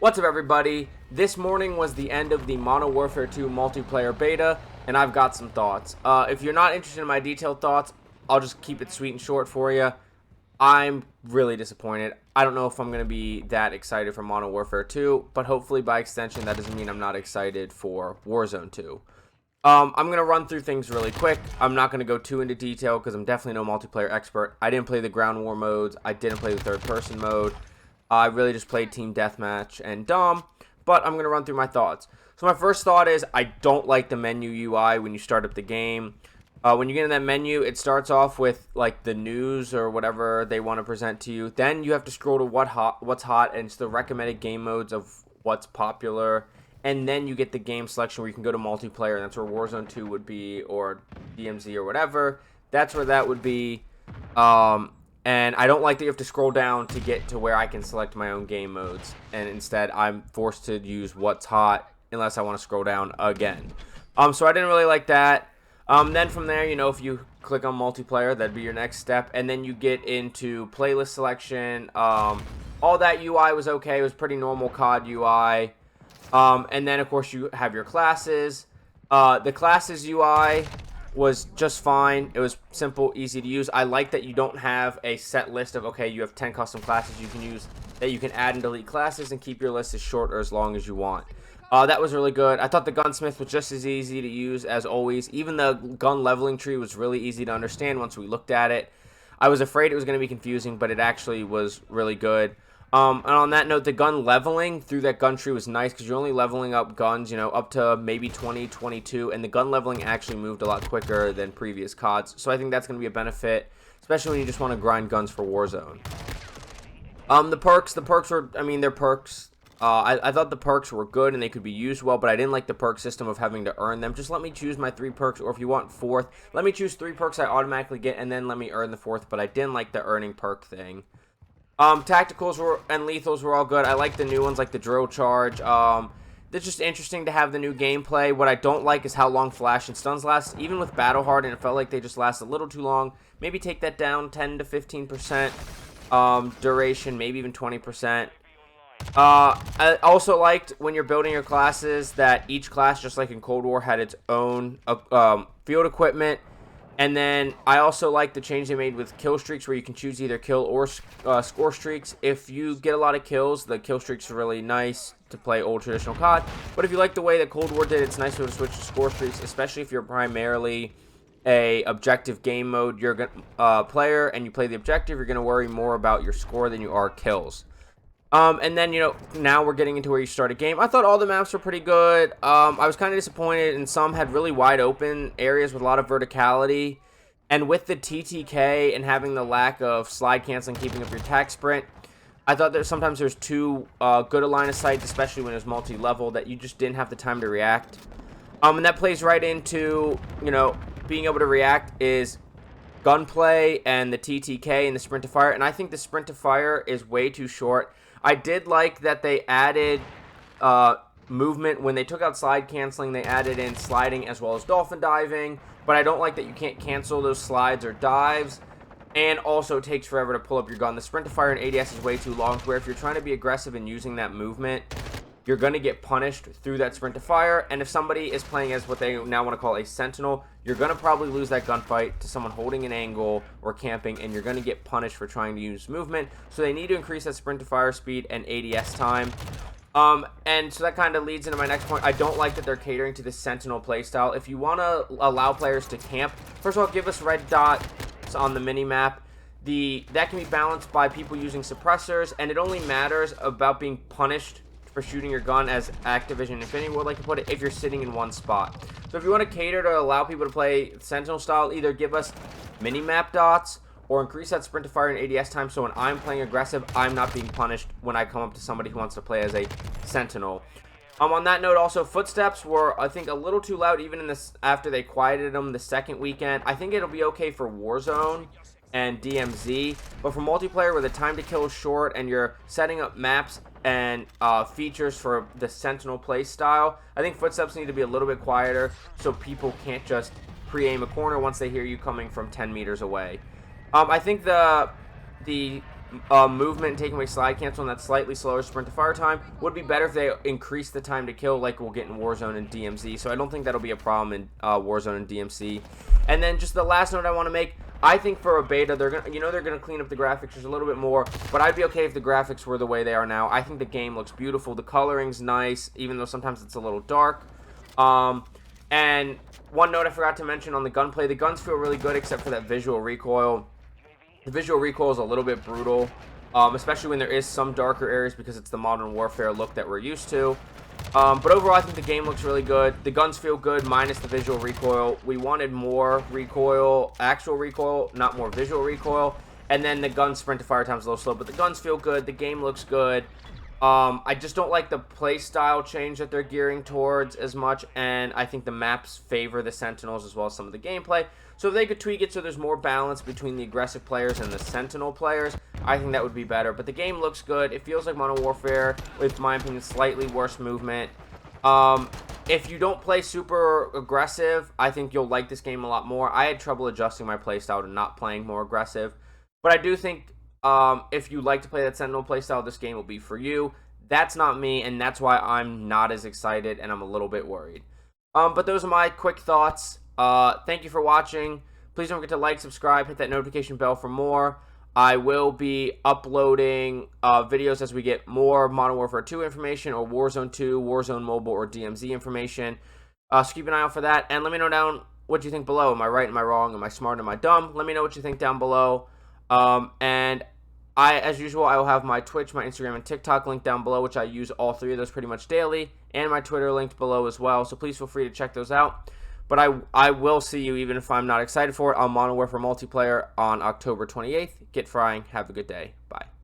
What's up, everybody? This morning was the end of the Modern Warfare 2 multiplayer beta, and I've got some thoughts. If you're not interested in my detailed thoughts, I'll just keep it sweet and short for you. I'm really disappointed. I don't know if I'm going to be that excited for Modern Warfare 2, but hopefully by extension that doesn't mean I'm not excited for Warzone 2. I'm going to run through things really quick. I'm not going to go too into detail because I'm definitely no multiplayer expert. I didn't play the ground war modes. I didn't play the third person mode. I really just played Team Deathmatch and Dom, but I'm going to run through my thoughts. So my first thought is I don't like the menu UI when you start up the game. When you get in that menu, it starts off with like the news or whatever they want to present to you. Then you have to scroll to what's hot, and it's the recommended game modes of what's popular. And then you get the game selection where you can go to multiplayer, and that's where Warzone 2 would be, or DMZ or whatever. That's where that would be. And I don't like that you have to scroll down to get to where I can select my own game modes. And instead, I'm forced to use what's hot unless I want to scroll down again. So I didn't really like that. Then from there, you know, if you click on multiplayer, that'd be your next step. And then you get into playlist selection. All that UI was okay. It was pretty normal COD UI. And then, of course, you have your classes. The classes UI was just fine. It was simple, easy to use. I like that you don't have a set list of, okay, you have 10 custom classes you can use, that you can add and delete classes and keep your list as short or as long as you want. That was really good. I thought the gunsmith was just as easy to use as always. Even the gun leveling tree was really easy to understand once we looked at it. I was afraid it was going to be confusing, but it actually was really good. And on that note, the gun leveling through that gun tree was nice because you're only leveling up guns, you know, up to maybe 20, 22, and the gun leveling actually moved a lot quicker than previous CODs. So I think that's going to be a benefit, especially when you just want to grind guns for Warzone. The perks were, I mean, they're perks. I thought the perks were good and they could be used well, but I didn't like the perk system of having to earn them. Just let me choose my 3 perks, or if you want 4th, let me choose 3 perks I automatically get and then let me earn the 4th, but I didn't like the earning perk thing. Tacticals and lethals were all good. I like the new ones like the drill charge. It's just interesting to have the new gameplay. What I don't like is how long flash and stuns last. Even with Battle Hard, and it felt like they just last a little too long. Maybe take that down 10 to 15% duration, maybe even 20%. I also liked when you're building your classes that each class, just like in Cold War, had its own field equipment. And then I also like the change they made with kill streaks where you can choose either kill or score streaks. If you get a lot of kills, the kill streaks are really nice to play old traditional COD. But if you like the way that Cold War did, it's nice to switch to score streaks, especially if you're primarily a objective game mode player and you play the objective, you're going to worry more about your score than you are kills. And then, you know, now we're getting into where you start a game. I thought all the maps were pretty good. I was kind of disappointed, and some had really wide open areas with a lot of verticality. And with the TTK and having the lack of slide canceling, keeping up your attack sprint, I thought that sometimes there's too good a line of sight, especially when it's multi-level, that you just didn't have the time to react. And that plays right into, you know, being able to react is gunplay and the TTK and the sprint to fire. And I think the sprint to fire is way too short. I did like that they added movement. When they took out slide canceling, they added in sliding as well as dolphin diving. But I don't like that you can't cancel those slides or dives. And also it takes forever to pull up your gun. The sprint to fire in ADS is way too long, where if you're trying to be aggressive and using that movement, you're going to get punished through that sprint to fire. And if somebody is playing as what they now want to call a Sentinel, you're going to probably lose that gunfight to someone holding an angle or camping, and you're going to get punished for trying to use movement. So they need to increase that sprint to fire speed and ADS time. And so that kind of leads into my next point. I don't like that they're catering to the Sentinel playstyle. If you want to allow players to camp, first of all, give us red dots on the minimap. That can be balanced by people using suppressors, and it only matters about being punished for shooting your gun, as Activision Infinity would like to put it, if you're sitting in one spot. So if you want to cater to allow people to play Sentinel style, either give us mini-map dots or increase that sprint to fire and ADS time, so when I'm playing aggressive, I'm not being punished when I come up to somebody who wants to play as a Sentinel. On that note, also, footsteps were, I think, a little too loud even in this after they quieted them the second weekend. I think it'll be okay for Warzone and DMZ, but for multiplayer where the time to kill is short and you're setting up maps and features for the Sentinel play style, I think footsteps need to be a little bit quieter so people can't just pre-aim a corner once they hear you coming from 10 meters away. I think the movement and taking away slide cancel and that slightly slower sprint to fire time would be better if they increase the time to kill like we'll get in Warzone and DMZ. So I don't think that'll be a problem in Warzone and DMZ. And then just the last note I want to make, I think for a beta, they're gonna clean up the graphics just a little bit more, but I'd be okay if the graphics were the way they are now. I think the game looks beautiful. The coloring's nice, even though sometimes it's a little dark. And one note I forgot to mention on the gunplay, the guns feel really good except for that visual recoil. The visual recoil is a little bit brutal, especially when there is some darker areas because it's the Modern Warfare look that we're used to. But overall, I think the game looks really good. The guns feel good, minus the visual recoil. We wanted more recoil, actual recoil, not more visual recoil. And then the gun sprint to fire time is a little slow, but the guns feel good. The game looks good. I just don't like the play style change that they're gearing towards as much, and I think the maps favor the Sentinels as well as some of the gameplay. So if they could tweak it so there's more balance between the aggressive players and the Sentinel players, I think that would be better. But the game looks good. It feels like Modern Warfare, with, my opinion, slightly worse movement. If you don't play super aggressive, I think you'll like this game a lot more. I had trouble adjusting my playstyle to not playing more aggressive. But I do think if you like to play that Sentinel playstyle, this game will be for you. That's not me, and that's why I'm not as excited, and I'm a little bit worried. But those are my quick thoughts. Thank you for watching. Please don't forget to like, subscribe, hit that notification bell for more. I will be uploading videos as we get more Modern Warfare 2 information, or Warzone 2, Warzone Mobile, or DMZ information. So keep an eye out for that, and let me know down what you think below. Am I right? Am I wrong? Am I smart? Am I dumb? Let me know what you think down below. And as usual, I will have my Twitch, my Instagram, and TikTok linked down below, which I use all three of those pretty much daily, and my Twitter linked below as well, so please feel free to check those out. But I will see you, even if I'm not excited for it, on Modern Warfare Multiplayer on October 28th. Get frying. Have a good day. Bye.